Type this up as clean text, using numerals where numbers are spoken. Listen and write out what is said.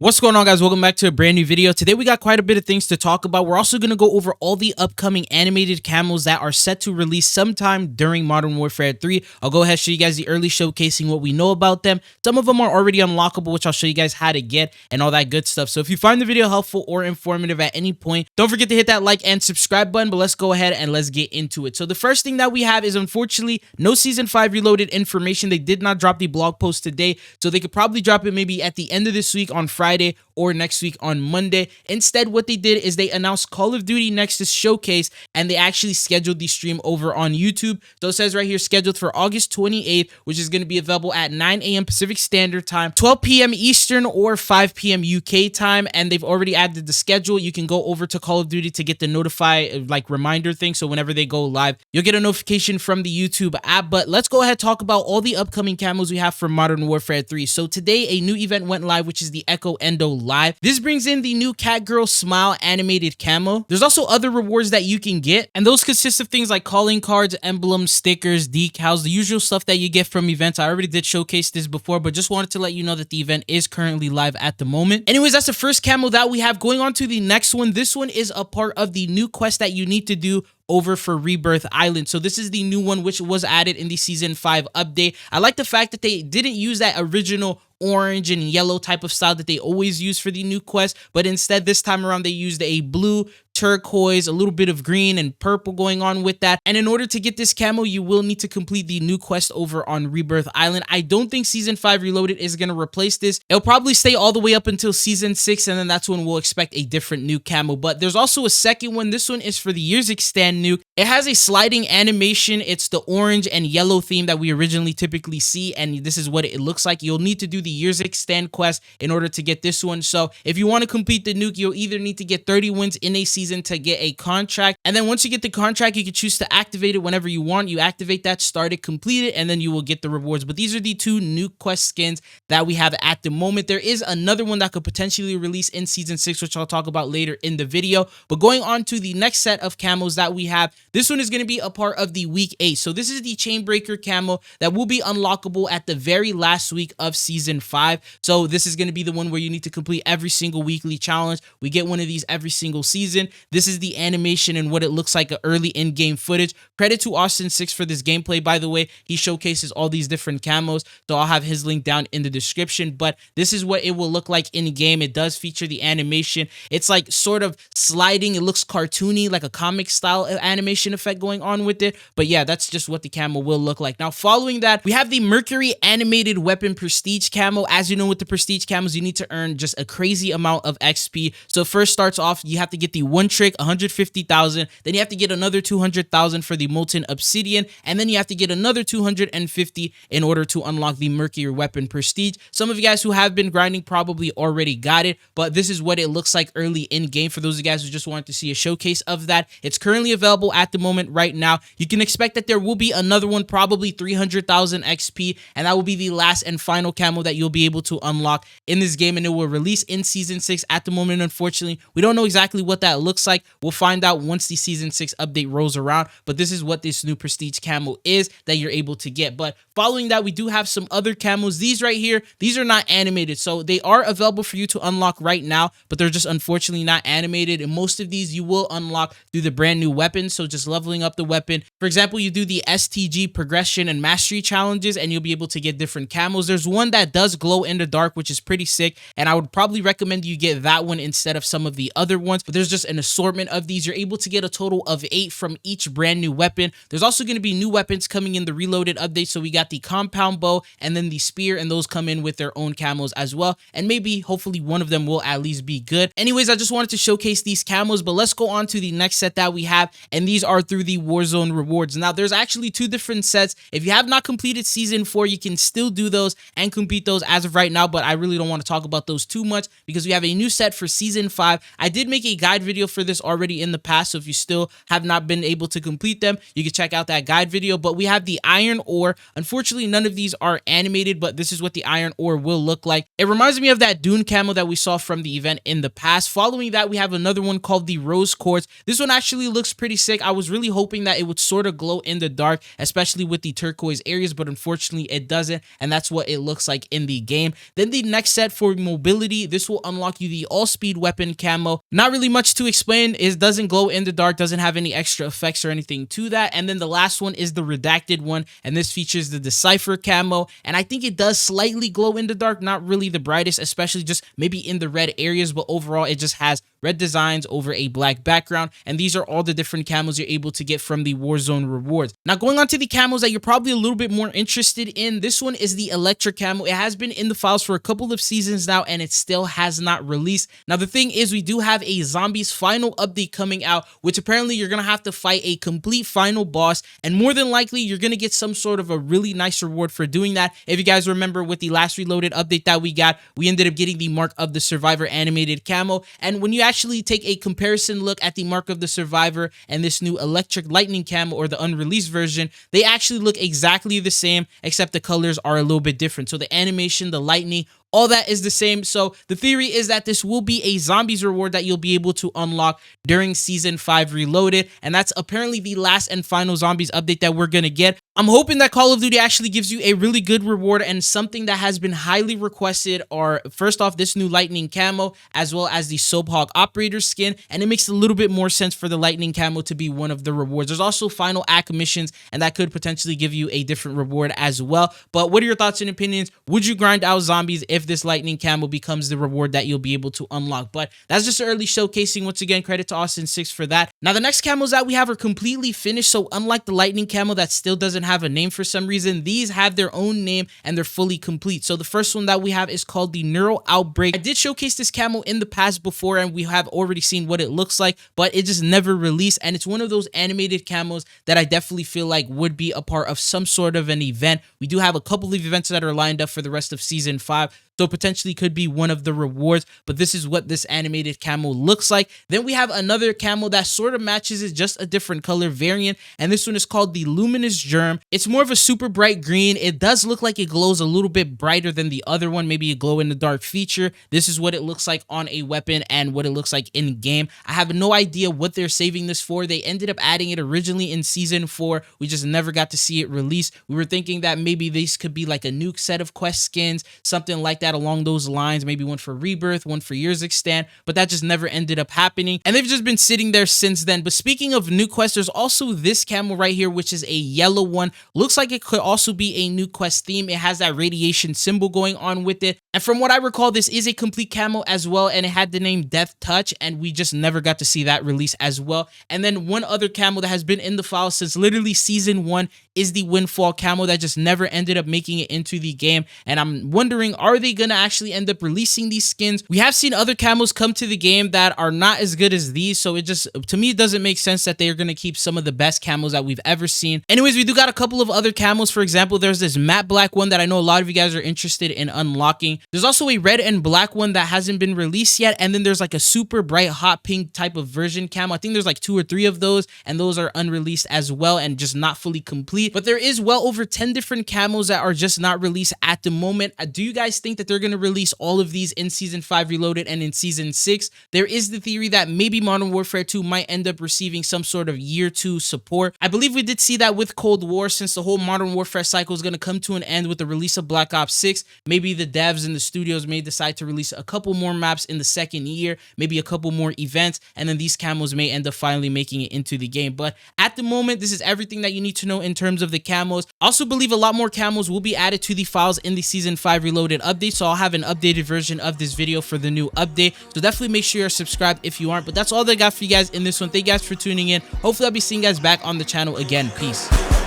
What's going on, guys? Welcome back to a brand new video. Today we got quite a bit of things to talk about. We're also going to go over all the upcoming animated camos that are set to release sometime during Modern Warfare 3. I'll go ahead and show you guys the early showcasing what we know about them. Some of them are already unlockable, which I'll show you guys how to get and all that good stuff. So if you find the video helpful or informative at any point, don't forget to hit that like and subscribe button, but let's go ahead and let's get into it. So the first thing that we have is, unfortunately, no Season 5 Reloaded information. They did not drop the blog post today, so they could probably drop it maybe at the end of this week on Friday or next week on Monday. Instead, what they did is they announced Call of Duty Nexus Showcase, and they actually scheduled the stream over on YouTube. So it says right here, scheduled for August 28th, which is going to be available at 9 a.m. Pacific Standard Time, 12 p.m. Eastern, or 5 p.m. UK time. And they've already added the schedule. You can go over to Call of Duty to get the notify, like, reminder thing. So whenever they go live, you'll get a notification from the YouTube app. But let's go ahead and talk about all the upcoming camos we have for Modern Warfare 3. So today, a new event went live, which is the Echo Endo Live. This brings in the new Catgirl Smile animated camo. There's also other rewards that you can get, and those consist of things like calling cards, emblems, stickers, decals, the usual stuff that you get from events. I already did showcase this before, but just wanted to let you know that the event is currently live at the moment. Anyways, that's the first camo that we have. Going on to the next one. This one is a part of the new quest that you need to do over for Rebirth Island. So this is the new one which was added in the Season 5 update. I like the fact that they didn't use that original orange and yellow type of style that they always use for the new quest, but instead this time around they used a blue, turquoise, a little bit of green and purple going on with that. And in order to get this camo, you will need to complete the new quest over on Rebirth Island. I don't think Season 5 Reloaded is going to replace this. It'll probably stay all the way up until Season 6, and then that's when we'll expect a different new camo. But there's also a second one. This one is for the Years Extend Nuke. It has a sliding animation. It's the orange and yellow theme that we originally typically see, and this is what it looks like. You'll need to do the Years Extend quest in order to get this one. So if you want to complete the nuke, you'll either need to get 30 wins in a season to get a contract, and then once you get the contract, you can choose to activate it whenever you want. You activate that, start it, complete it, and then you will get the rewards. But these are the two new quest skins that we have at the moment. There is another one that could potentially release in Season 6, which I'll talk about later in the video. But going on to the next set of camos that we have, this one is going to be a part of the week 8. So this is the Chainbreaker camo that will be unlockable at the very last week of Season 5. So this is going to be the one where you need to complete every single weekly challenge. We get one of these every single season. This is the animation and what it looks like, early in-game footage. Credit to Austin6 for this gameplay, by the way. He showcases all these different camos, so I'll have his link down in the description. But this is what it will look like in-game. It does feature the animation. It's like sort of sliding. It looks cartoony, like a comic style animation effect going on with it. But yeah, that's just what the camo will look like. Now, following that, we have the Mercury animated weapon prestige camo. As you know, with the prestige camos, you need to earn just a crazy amount of XP. So first starts off, you have to get the one trick, 150,000. Then you have to get another 200,000 for the molten obsidian, and then you have to get another 250 in order to unlock the Mercury weapon prestige. Some of you guys who have been grinding probably already got it, but this is what it looks like early in game. For those of you guys who just wanted to see a showcase of that, it's currently available at the moment right now. You can expect that there will be another one, probably 300,000 XP, and that will be the last and final camo that you'll be able to unlock in this game, and it will release in Season 6. At the moment, unfortunately, we don't know exactly what that looks like. We'll find out once the Season 6 update rolls around, but this is what this new prestige camo is that you're able to get. But following that, we do have some other camos. These right here, these are not animated, so they are available for you to unlock right now, but they're just unfortunately not animated. And most of these you will unlock through the brand new weapons, so just leveling up the weapon. For example, you do the STG progression and mastery challenges, and you'll be able to get different camos. There's one that does glow in the dark, which is pretty sick, and I would probably recommend you get that one instead of some of the other ones. But there's just an assortment of these. You're able to get a total of 8 from each brand new weapon. There's also going to be new weapons coming in the Reloaded update. So we got the compound bow and then the spear, and those come in with their own camos as well. And maybe, hopefully, one of them will at least be good. Anyways, I just wanted to showcase these camos, but let's go on to the next set that we have, and these are through the Warzone rewards. Now, there's actually two different sets. If you have not completed Season 4, you can still do those and complete those as of right now, but I really don't want to talk about those too much because we have a new set for Season 5. I did make a guide video for this already in the past, so if you still have not been able to complete them, you can check out that guide video. But we have the iron ore. Unfortunately, none of these are animated, but this is what the iron ore will look like. It reminds me of that Dune camo that we saw from the event in the past. Following that, we have another one called the rose quartz. This one actually looks pretty sick. I was really hoping that it would sort of glow in the dark, especially with the turquoise areas, but unfortunately it doesn't, and that's what it looks like in the game. Then the next set for mobility, this will unlock you the all-speed weapon camo. Not really much to explain. It doesn't glow in the dark, doesn't have any extra effects or anything to that. And then the last one is the redacted one, and this features the decipher camo, and I think it does slightly glow in the dark, not really the brightest, especially just maybe in the red areas, but overall it just has red designs over a black background, and these are all the different camos you're able to get from the Warzone rewards. Now going on to the camos that you're probably a little bit more interested in, this one is the electric camo. It has been in the files for a couple of seasons now, and it still has not released. Now the thing is, we do have a zombies final update coming out, which apparently you're gonna have to fight a complete final boss, and more than likely you're gonna get some sort of a really nice reward for doing that. If you guys remember, with the last reloaded update that we got, we ended up getting the Mark of the Survivor animated camo, and when you actually take a comparison look at the Mark of the Survivor and this new electric lightning camo, or the unreleased version, they actually look exactly the same, except the colors are a little bit different. So the animation, the lightning, all that is the same. So the theory is that this will be a zombies reward that you'll be able to unlock during season 5 reloaded, and that's apparently the last and final zombies update that we're gonna get. I'm hoping that Call of Duty actually gives you a really good reward, and something that has been highly requested are, first off, this new lightning camo, as well as the Soap Hog operator skin, and it makes a little bit more sense for the lightning camo to be one of the rewards. There's also final act missions, and that could potentially give you a different reward as well. But what are your thoughts and opinions? Would you grind out zombies if this lightning camo becomes the reward that you'll be able to unlock? But that's just early showcasing. Once again, credit to Austin6 for that. Now the next camos that we have are completely finished, so unlike the lightning camo that still doesn't have a name for some reason, these have their own name and they're fully complete. So the first one that we have is called the Neural Outbreak. I did showcase this camo in the past before, and we have already seen what it looks like, but it just never released, and it's one of those animated camos that I definitely feel like would be a part of some sort of an event. We do have a couple of events that are lined up for the rest of season 5, so potentially could be one of the rewards, but this is what this animated camo looks like. Then we have another camo that sort of matches it, just a different color variant, and this one is called the Luminous Germ. It's more of a super bright green. It does look like it glows a little bit brighter than the other one, maybe a glow in the dark feature. This is what it looks like on a weapon and what it looks like in game. I have no idea what they're saving this for. They ended up adding it originally in season 4. We just never got to see it released. We were thinking that maybe this could be like a Nuke set of quest skins, something like that along those lines, maybe one for Rebirth, one for Years Extend, but that just never ended up happening, and they've just been sitting there since then. But speaking of new quests, there's also this camo right here, which is a yellow one. Looks like it could also be a new quest theme. It has that radiation symbol going on with it, and from what I recall, this is a complete camo as well, and it had the name Death Touch, and we just never got to see that release as well. And then one other camo that has been in the file since literally season 1 is the Windfall camo that just never ended up making it into the game, and I'm wondering, are they gonna actually end up releasing these skins? We have seen other camos come to the game that are not as good as these, so it just, to me, it doesn't make sense that they are gonna keep some of the best camos that we've ever seen. Anyways, we do got a couple of other camos. For example, there's this matte black one that I know a lot of you guys are interested in unlocking. There's also a red and black one that hasn't been released yet, and then there's like a super bright hot pink type of version camo. I think there's like 2 or 3 of those, and those are unreleased as well and just not fully complete. But there is well over 10 different camos that are just not released at the moment. Do you guys think that they're going to release all of these in season 5 reloaded and in season 6? There is the theory that maybe Modern Warfare 2 might end up receiving some sort of year 2 support. I believe we did see that with Cold War, since the whole Modern Warfare cycle is going to come to an end with the release of Black Ops 6. Maybe the devs and the studios may decide to release a couple more maps in the second year, maybe a couple more events, and then these camos may end up finally making it into the game. But at the moment, this is everything that you need to know in terms of the camos. I also believe a lot more camos will be added to the files in the season 5 reloaded update, so I'll have an updated version of this video for the new update, so definitely make sure you're subscribed if you aren't. But that's all I got for you guys in this one. Thank you guys for tuning in. Hopefully I'll be seeing you guys back on the channel again. Peace.